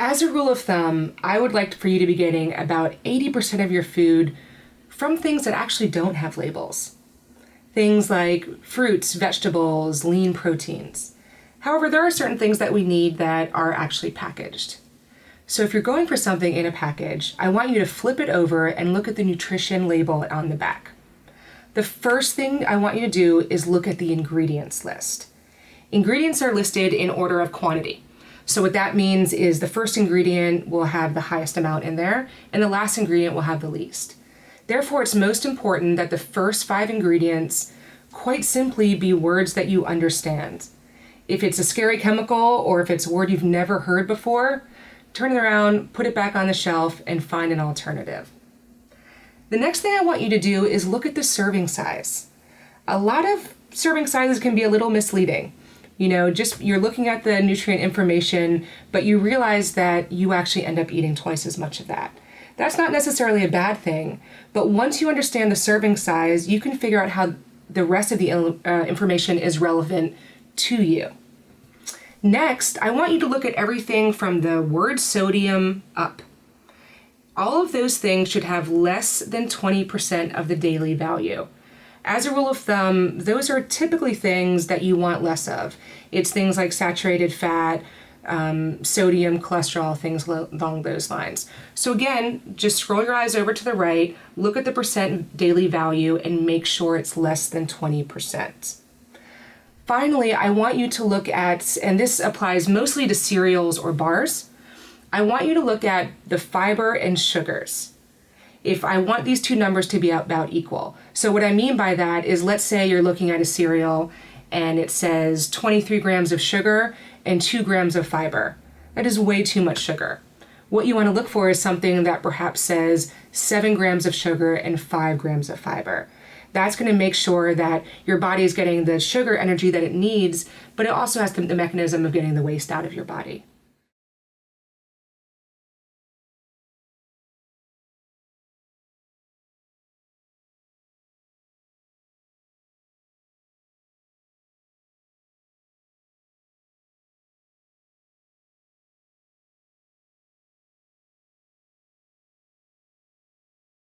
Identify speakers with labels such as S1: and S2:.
S1: As a rule of thumb, I would like for you to be getting about 80% of your food from things that actually don't have labels. Things like fruits, vegetables, lean proteins. However, there are certain things that we need that are actually packaged. So if you're going for something in a package, I want you to flip it over and look at the nutrition label on the back. The first thing I want you to do is look at the ingredients list. Ingredients are listed in order of quantity. So what that means is the first ingredient will have the highest amount in there, and the last ingredient will have the least. Therefore, it's most important that the first 5 ingredients quite simply be words that you understand. If it's a scary chemical or if it's a word you've never heard before, turn it around, put it back on the shelf, and find an alternative. The next thing I want you to do is look at the serving size. A lot of serving sizes can be a little misleading. You're looking at the nutrient information, but you realize that you actually end up eating twice as much of that. That's not necessarily a bad thing, but once you understand the serving size, you can figure out how the rest of the information is relevant to you. Next, I want you to look at everything from the word sodium up. All of those things should have less than 20% of the daily value. As a rule of thumb, those are typically things that you want less of. It's things like saturated fat, sodium, cholesterol, things along those lines. So again, just scroll your eyes over to the right, look at the percent daily value, and make sure it's less than 20%. Finally, I want you to look at, and this applies mostly to cereals or bars, I want you to look at the fiber and sugars. If I want these two numbers to be about equal. So what I mean by that is, let's say you're looking at a cereal and it says 23 grams of sugar and 2 grams of fiber. That is way too much sugar. What you want to look for is something that perhaps says 7 grams of sugar and 5 grams of fiber. That's going to make sure that your body is getting the sugar energy that it needs, but it also has the mechanism of getting the waste out of your body.